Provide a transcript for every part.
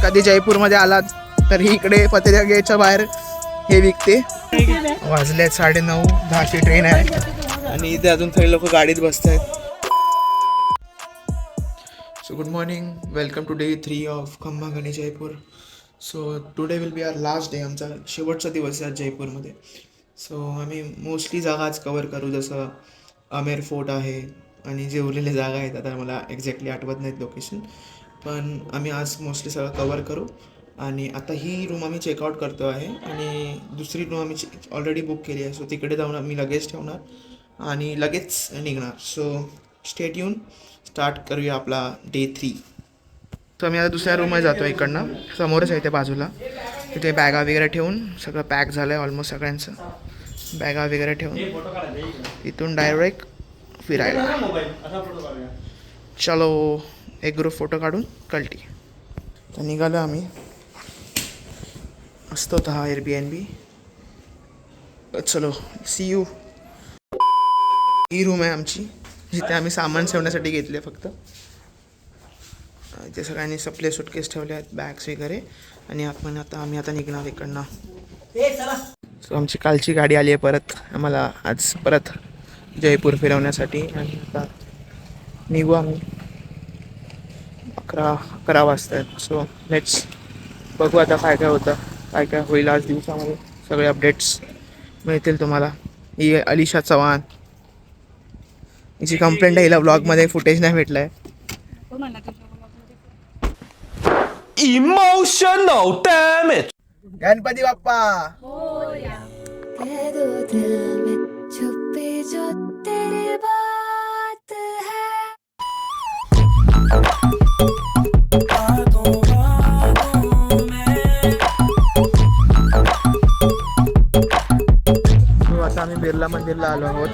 कधी जयपूरमध्ये आलात तर ही इकडे पत्रिका गेटच्या बाहेर हे विकते. वाजले 9:30, 10ची ट्रेन आहे आणि इथे अजून काही लोक गाडीत बसत आहेत. So good morning, welcome to day 3 of खंबागणी Jaipur. So today will be our last day, आमचा शेवटचा दिवस आहे जयपूरमध्ये. सो आम्ही मोस्टली जागा आज कवर करू, जसं आमेर फोर्ट आहे आणि जे उरलेले जागा आहेत, आता मला एक्झॅक्टली आठवत नाहीत लोकेशन, पण आम्ही आज मोस्टली सगळं कवर करू. आणि आता ही रूम आम्ही चेकआउट करतो आहे आणि दुसरी रूम आम्ही ऑलरेडी बुक केली आहे. सो तिकडे जाऊन आम्ही लगेच ठेवणार आणि लगेच निघणार. सो स्टे ट्यून, स्टार्ट करूया आपला डे 3. तर आम्ही आता दुसऱ्या रूममध्ये जातो. इकडनं समोरच आहे, इथे बाजूला. तिथे बॅगा वगैरे ठेवून सगळं पॅक झालं आहे ऑलमोस्ट सगळ्यांचं. बॅगा वगैरे ठेवून इथून डायरेक्ट फिरायला. चलो, एक ग्रुप फोटो काढून कल्टी. तर निघालो आम्ही. असतो होता हा Airbnb. चलो, सी यू. ही रूम आहे आमची, जिथे आम्ही सामान ठेवण्यासाठी घेतले फक्त. इथे सगळ्यांनी सप्ले सुटकेस ठेवले आहेत, बॅग्स वगैरे. आणि आपण आता निघणार इकडनं. सो आमची कालची गाडी आली आहे परत, आम्हाला आज परत जयपूर फिरवण्यासाठी. आणि आता निघू आम्ही. 11 वाजता आहेत. सो लेट्स बघू आता काय काय होतं, काय काय होईल आज दिवसामध्ये. सगळे अपडेट्स मिळतील तुम्हाला. ही अलिशा चव्हाण, हिची कंप्लेंट आहे, हिला ब्लॉगमध्ये फुटेज नाही भेटलं आहे. Emotional damage. गणपती बाप्पा. आता आम्ही बिर्ला मंदिरला आलो आहोत.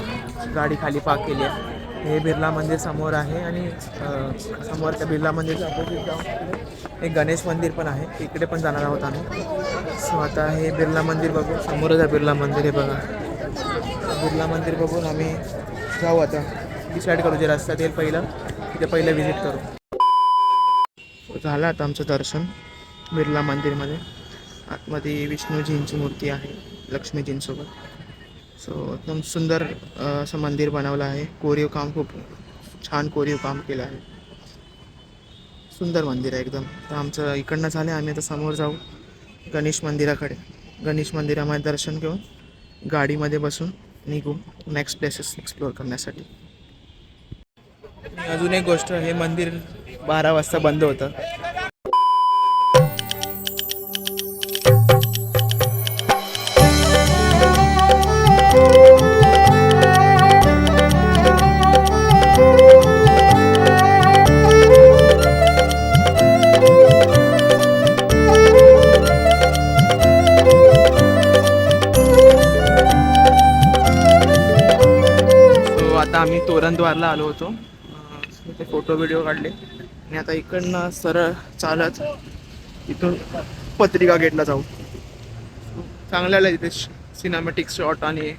गाडी खाली पार्क केली आहे. हे बिर्ला मंदिर समोर आहे आणि समोर त्या बिर्ला मंदिरच्या अपोजिट जाऊन एक गणेश मंदिर पण आहे, इकडे पण जाणार आहोत आम्ही. सो आता हे बिर्ला मंदिर बघू. समोरच आहे बिर्ला मंदिर, हे बघा. बिर्ला मंदिर बघून आम्ही जाऊ. आता डिसाईड करू, जे रस्त्यात येईल पहिलं तिथे पहिलं व्हिजिट करू. झालं आता आमचं दर्शन बिर्ला मंदिरमध्ये. आतमध्ये विष्णूजींची मूर्ती आहे लक्ष्मीजींसोबत. सो एकदम सुंदर असं मंदिर बनवलं आहे. कोरीव काम, खूप छान कोरीव काम केलं आहे. सुंदर मंदिर आहे एकदम. तर आमचं इकडनं झालं, आम्ही आता समोर जाऊ गणेश मंदिराकडे. गणेश मंदिरामध्ये दर्शन घेऊन गाडीमध्ये बसून निघू नेक्स्ट प्लेसेस एक्सप्लोअर करण्यासाठी. अजून एक गोष्ट, हे मंदिर 12 वाजता बंद होतं. आता आम्ही तोरणद्वारला आलो होतो, ते फोटो व्हिडिओ काढले आणि आता इकडनं सरळ चालत इथून पत्रिका गेटला जाऊ. चांगले आले तिथे सिनेमॅटिक शॉट आणि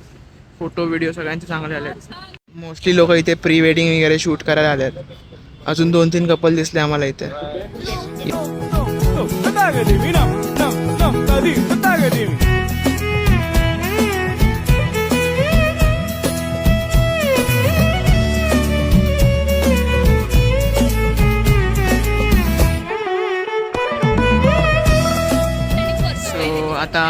फोटो व्हिडिओ सगळ्यांचे चांगले आले. मोस्टली लोक इथे प्री वेडिंग वगैरे शूट करायला आले आहेत. अजून 2-3 कपल दिसले आम्हाला इथे. आता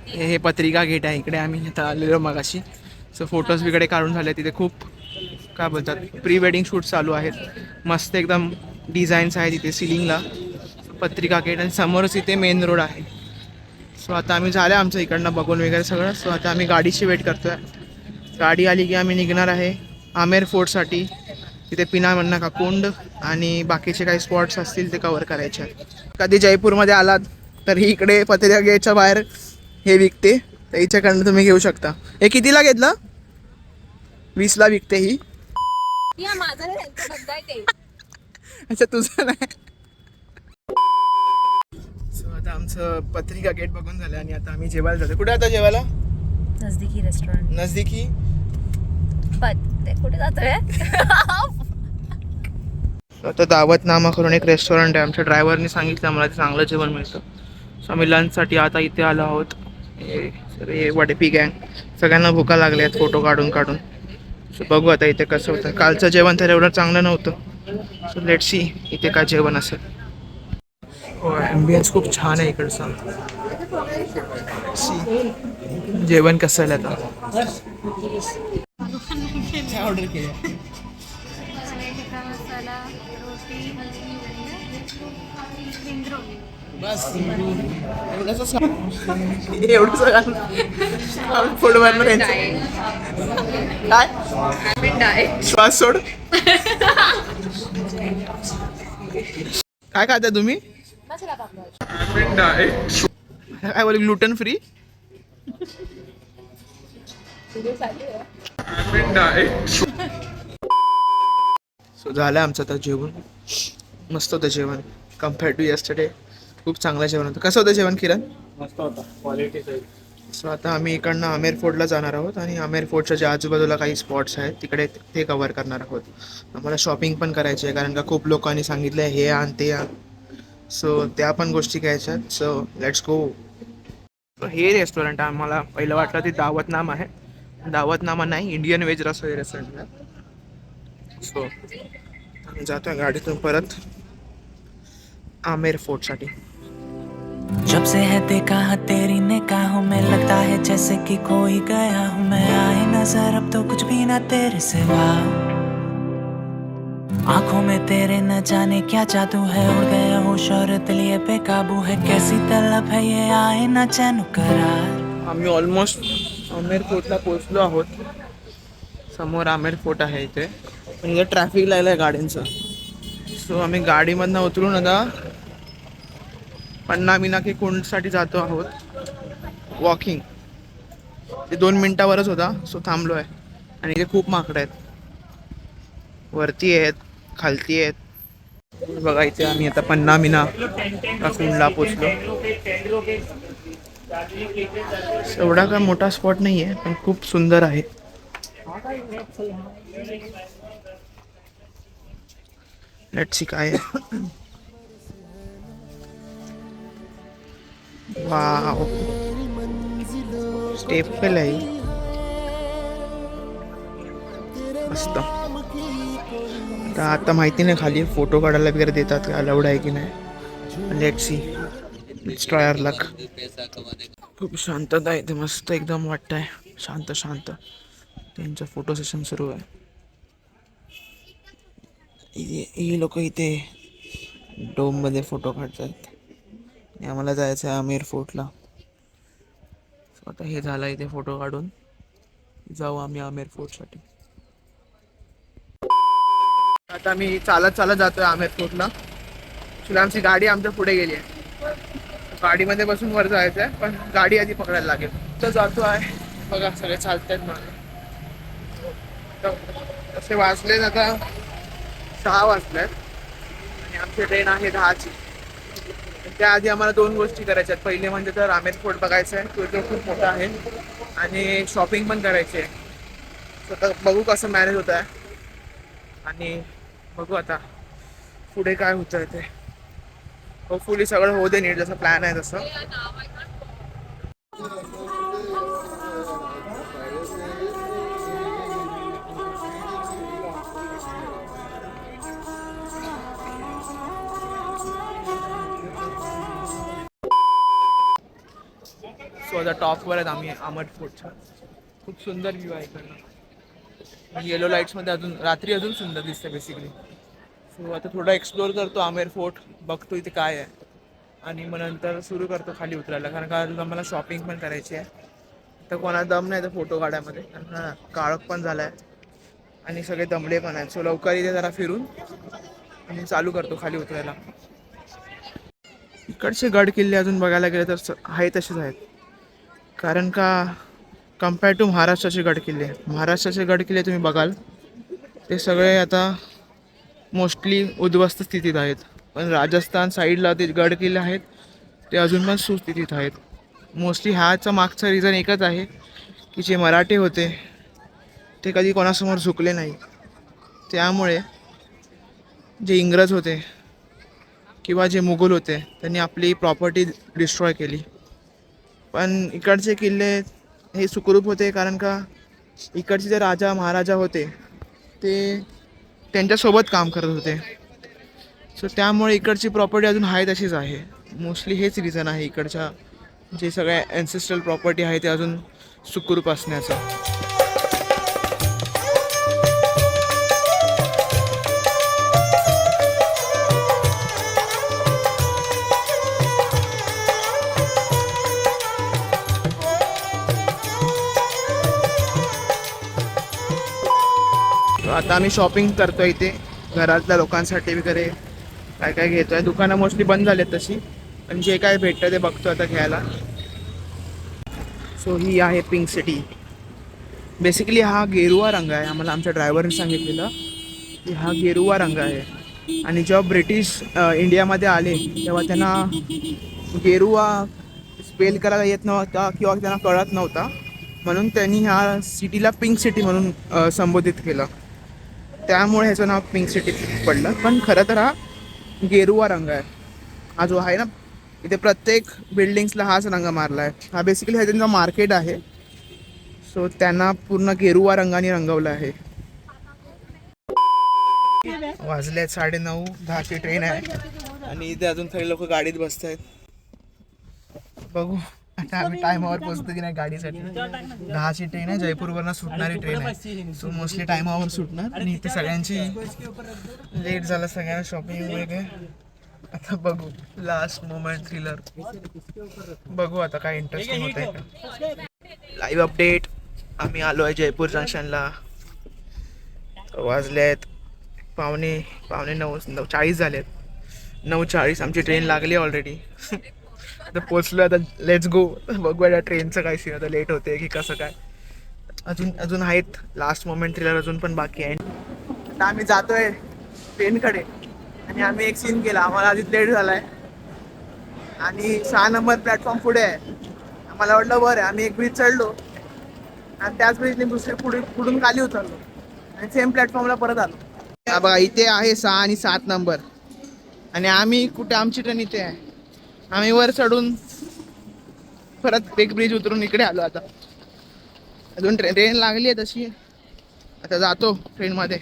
हे पत्रिका गेट आहे, इकडे आम्ही आता आलेलो मगाशी. सो फोटोज वगैरे काढून झाले. तिथे खूप काय बोलतात प्री वेडिंग शूट चालू आहेत. मस्त एकदम डिझाईन्स आहेत तिथे सिलिंगला. पत्रिका गेट आणि समोरच इथे मेन रोड आहे. सो आता आम्ही झालं आमचं इकडनं बघून वगैरे सगळं. सो आता आम्ही गाडीची वेट करतो आहे. गाडी आली की आम्ही निघणार आहे आमेर फोर्टसाठी. तिथे पिनामन्ना का कुंड आणि बाकीचे काही स्पॉट्स असतील ते कवर करायचे आहेत. कधी जयपूरमध्ये आलात तर ही इकडे पत्रिका गेटच्या बाहेर हे विकते, तर हिच्याकडनं तुम्ही घेऊ शकता. हे कितीला घेतलं? 20ला विकते ही. अच्छा, तुझं नाही. सो आता आमचं पत्रिका गेट बघून झालं आणि आता आम्ही जेवायला जातो. कुठे आता जेवायला? नजदीकी रेस्टोरंट. नजदीकी कुठे जातोय? आता दावतनामा करून एक रेस्टॉरंट आहे, आमच्या ड्रायव्हरनी सांगितलं मला ते चांगलं जेवण मिळतं. सो आम्ही लंचसाठी आता इथे आलो आहोत. हे वडपी गँग सगळ्यांना भुका लागल्या आहेत फोटो काढून काढून. सो बघू आता इथे कसं होतं. कालचं जेवण तर एवढं चांगलं नव्हतं. सो लेट्स सी इथे काय जेवण असेल. हो ॲम्बियन्स खूप छान आहे इकडचा. सी जेवण कसं आहे आता. काय ऑर्डर केलं? पनीर टिक्का मसाला, रोटी, स्प्रिंग रोल. बस एवढं सगळं फूडवर काय श्वास सोड. काय खाता तुम्ही? काय बोल ग्लुटन फ्री. सो झालं आमचं आता जेवण. मस्त होतं जेवण कम्पेअर्ड टू यस्टरडे. खूप चांगलं जेवण होतं. कसं होतं जेवण किरण? मस्त होता क्वालिटी. सो आता आम्ही इकडनं आमेर फोर्टला जाणार आहोत आणि आमेर फोर्टच्या ज्या आजूबाजूला काही स्पॉट्स आहेत तिकडे ते कवर करणार आहोत. आम्हाला शॉपिंग पण करायची आहे कारण का खूप लोकांनी सांगितलं हे आण ते आण. सो त्या पण गोष्टी घ्यायच्या आहेत. So let's go. हे रेस्टॉरंट आम्हाला पहिलं वाटलं ते दावतनामा आहे. दावतनामा नाही, इंडियन वेज रसोई रेस्टॉरंट आहे. सो आम्ही जातोय गाडीतून परत आमेर फोर्टसाठी. जब से है देखा है तेरी निगाहों में, लगता है जैसे कि खोई गया हूँ मैं। आए नजर अब तो कुछ भी ना तेरे सिवा, आंखों में तेरे न जाने क्या जादू है। उड़ गया होश और दिल ये बेकाबू है, कैसी तलब है ये आए ना चैन करार। आम्ही ऑलमोस्ट आमेर फोर्टला पोहोचलो आहोत. समोर आमेर फोर्ट आहे इथे. पण इथे ट्रॅफिक लागलं आहे गाड्यांचं. सो आम्ही गाडीमधनं उतरून आता पन्नामिना की कुंडसाठी जातो आहोत. वॉकिंग ते 2 मिनटावरच होता. सो थांबलो आहे आणि इथे खूप माकडं आहेत. वरती आहेत, खालती आहेत. बघा इथे आम्ही आता पन्नामिना का कुंडला पोचलो. एवढा काय मोठा स्पॉट नाही आहे पण खूप सुंदर आहे. लेट्स सी काय आहे. वाव स्टेपल आहे मस्त. आता माहिती नाही खाली फोटो काढायला वगैरे देतात का, अलाउड आहे की नाही. लेट्स सी लेट्स ट्राय आवर लक. खूप शांतता इथे मस्त एकदम वाटतंय. शांत शांत. त्यांचं फोटो सेशन सुरू आहे. ही लोक इथे डोममध्ये फोटो काढतात. आम्हाला जायचं आहे आमेर फोर्टला. आता हे झालं इथे फोटो काढून जाऊ आम्ही आमेर फोर्टसाठी. आता आम्ही चालत चालत जातोय आमेर फोर्टला. ॲक्च्युली आमची गाडी आमच्या पुढे गेली आहे. गाडीमध्ये बसून वर जायचं आहे पण गाडी आधी पकडायला लागेल. तर जातो आहे बघा सगळे चालत आहेत मला. तसे वाजलेत आता 6 वाजलेत आणि आमची ट्रेन आहे 10ची. त्याआधी आम्हाला 2 गोष्टी करायच्या आहेत. पहिले म्हणजे तर आमेर फोर्ट बघायचं आहे, तो जो खूप मोठा आहे, आणि शॉपिंग पण करायची आहे. स्वतः बघू कसं मॅनेज होत आहे आणि बघू आता पुढे काय होतं आहे ते. होपफुली सगळं होऊ दे नीट जसं प्लॅन आहे तसं. सो आता टॉपवर आहेत आम्ही आमेर फोर्टच्या. खूप सुंदर व्ह्यू आहे इकडनं. येलो लाईट्समध्ये अजून रात्री अजून सुंदर दिसते बेसिकली. सो आता थोडं एक्सप्लोअर करतो आमेर फोर्ट, बघतो इथे काय आहे आणि मग नंतर सुरू करतो खाली उतरायला. कारण का आम्हाला शॉपिंग पण करायची आहे. तर कोणाला दम नाही तर फोटो काढायमध्ये, कारण काळोख पण झाला आहे आणि सगळे दमले पण आहेत. सो लवकर इथे जरा फिरून आणि चालू करतो खाली उतरायला. इकडचे गड किल्ले अजून बघायला गेले तर आहे तसेच आहेत. कारण का कम्पेअर टू महाराष्ट्राचे गडकिल्ले तुम्ही बघाल ते सगळे आता मोस्टली उद्ध्वस्त स्थितीत आहेत. पण राजस्थान साईडला ते गडकिल्ले आहेत ते अजून पण सुस्थितीत आहेत. मोस्टली ह्याचा मागचा रिझन एकच आहे की जे मराठे होते ते कधी कोणासमोर झुकले नाही. त्यामुळे जे इंग्रज होते किंवा जे मुघल होते त्यांनी आपली प्रॉपर्टी डिस्ट्रॉय केली. पण इकडचे किल्ले हे सुखरूप होते कारण का इकडचे जे राजा महाराजा होते ते त्यांच्यासोबत काम करत होते. सो त्यामुळे इकडची प्रॉपर्टी अजून आहे तशीच आहे. मोस्टली हेच रिझन आहे इकडच्या जे सगळ्या ॲन्सेस्ट्रल प्रॉपर्टी आहे ते अजून सुखरूप असण्याचं. आता आम्ही शॉपिंग करतोय इथे घरातल्या लोकांसाठी वगैरे काय काय घेतोय. दुकानं मोस्टली बंद झालेत तशी, पण जे काय भेटतं ते बघतो आता घ्यायला. सो ही आहे पिंक सिटी. बेसिकली हा गेरुवा रंग आहे. आम्हाला आमच्या ड्रायव्हरने सांगितलेलं की हा गेरुवा रंग आहे. आणि जेव्हा ब्रिटिश इंडियामध्ये आले तेव्हा त्यांना गेरुवा स्पेल करायला येत नव्हता किंवा त्यांना कळत नव्हता, म्हणून त्यांनी ह्या सिटीला पिंक सिटी म्हणून संबोधित केलं. त्यामुळे ह्याचं नाव पिंक सिटी पडलं. पण खरं तर हा गेरुवा रंग आहे. हा जो आहे ना इथे प्रत्येक बिल्डिंग्सला हाच रंग मारला आहे. हा बेसिकली हा त्यांचा मार्केट आहे. सो त्यांना पूर्ण गेरुवा रंगाने रंगवलं आहे. वाजले 9:30, 10ची ट्रेन आहे आणि इथे अजून काही लोक गाडीत बसत आहेत. बघू आता आम्ही टायमावर पोहोचतो की नाही गाडीसाठी. 10ची ट्रेन आहे, जयपूरवरनं सुटणारी ट्रेन आहे. सो मोस्टली टायमावर सुटणार. आणि इथे सगळ्यांची लेट झालं, सगळ्यांना शॉपिंग वगैरे. आता बघू लास्ट मोमेंट थ्रिलर. बघू आता काय इंटरेस्टिंग होत आहे का. Live update. आम्ही आलो आहे जयपूर जंक्शनला. वाजले आहेत 9:40 झालेत. 9:40 आमची ट्रेन लागली ऑलरेडी. आता पोचलो. आता लेट्स गो. बघूया ट्रेनचं काय सीन आता लेट होते की कसं काय. अजून आहेत लास्ट मोमेंट थ्रिलर अजून पण बाकी आहे. आता आम्ही जातोय ट्रेनकडे आणि आम्ही एक सीन केला. आम्हाला आधीच लेट झाला आहे आणि 6 नंबर प्लॅटफॉर्म पुढे आहे. आम्हाला वाटलं बरं आहे. आम्ही एक ब्रिज चढलो आणि त्याच ब्रिजने दुसरे पुढून खाली उतरलो आणि सेम प्लॅटफॉर्मला परत आलो. बघा इथे आहे 6 आणि 7 नंबर आणि आम्ही कुठे, आमची ट्रेन इथे आहे. आम्ही वर चढून परत एक ब्रिज उतरून इकडे आलो. आता अजून ट्रेन लागली आहे तशी. आता जातो ट्रेनमध्ये.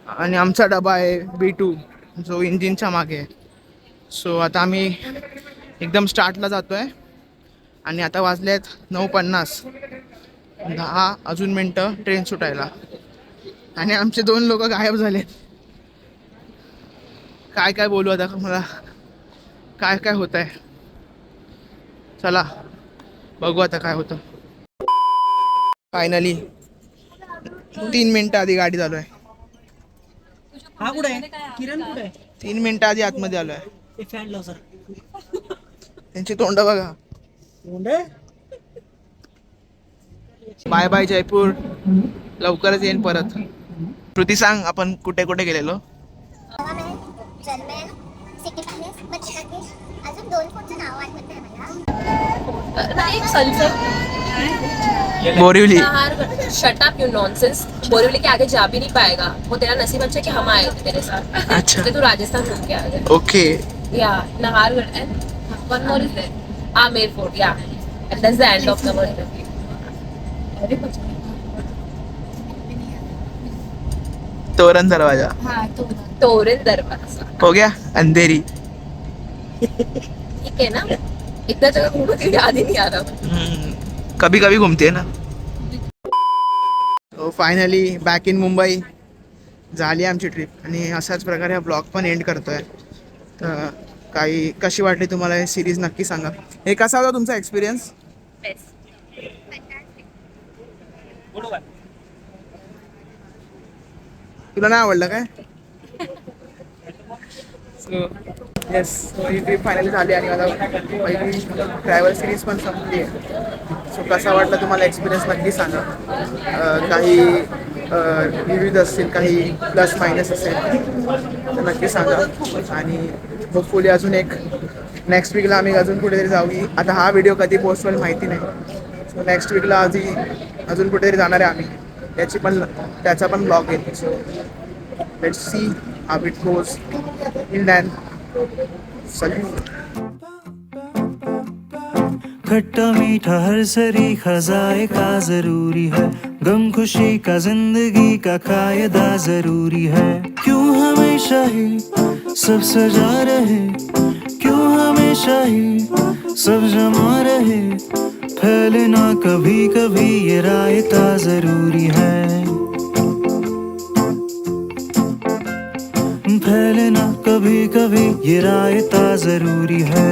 आणि आमचा डबा आहे B2 जो इंजिनच्या मागे आहे. सो आता आम्ही एकदम स्टार्टला जातो आहे आणि आता वाजले आहेत 9:50. 10 अजून मिनटं ट्रेन सुटायला आणि आमचे 2 लोक गायब झालेत. काय काय बोलू आता मला, काय काय होत आहे. चला बघू आता काय होतं. फायनली 3 मिनटं आधी गाडी चालू आहे. हा कुठे आहे किरण कुठे आहे 3 मिनटं आधी आतमध्ये आलो आहे. ते फॅन लाव सर त्यांची तोंड बघा. कोंडे बाय बाय जयपूर. लवकरच येईन परत. श्रुती सांग आपण कुठे कुठे गेलेलो. जन्मेर, सिटी पॅलेस, मच्छी पॅलेस, अजून 2 फोटोचं नाव आठवत नाही मला. एक sunset Borivali. Shut up you nonsense. Borivali के आगे जा भी नहीं पाएगा. वो तेरा नसीब अच्छा कि हम आए थे तेरे साथ. अच्छा तो तू राजस्थान घूम के आ गया. Okay. Yeah Nahargarh and one more is there Amer fort. Yeah and that's the end of the world. तोरण दरवाजा तोरण दरवाजा हो गया. अंधेरी. ठीक है ना. इतना जगह घूमने के याद ही नहीं आ रहा. कभी कभी घूमते है ना. तो फायनली बॅक इन मुंबई. झाली आमची ट्रिप आणि अशाच प्रकारे हा ब्लॉग पण एंड करतोय. तर काही कशी वाटली तुम्हाला हे सिरीज नक्की सांगा. हे कसा होता तुमचा एक्सपिरियन्स. तुला नाही आवडलं काय. सो येस, ही ट्रिप फायनली झाली आणि मला पहिली ट्रॅव्हल सिरीज पण संपली आहे. सो कसा वाटला तुम्हाला एक्सपिरियन्स नक्की सांगा. काही विविध असतील, काही प्लस मायनस असेल तर नक्की सांगा. आणि होपफुली अजून एक नेक्स्ट वीकला आम्ही अजून कुठेतरी जाऊ. आता हा व्हिडिओ कधी पोस्ट होईल माहिती नाही. सो नेक्स्ट वीकला अजून कुठेतरी जाणार आहे आम्ही. त्याचा पण ब्लॉग येईल. So Let's see how it goes. Till then, salute. खट्टा मीठा हर सरीखा जायका जरूरी है, गम खुशी का जिंदगी का कायदा जरूरी है। क्यों हमेशा ही सब सजा रहे, क्यों हमेशा ही सब जमा रहे, फैलना कभी कभी ये रायता जरूरी है, फैलना कभी कभी ये रायता जरूरी है।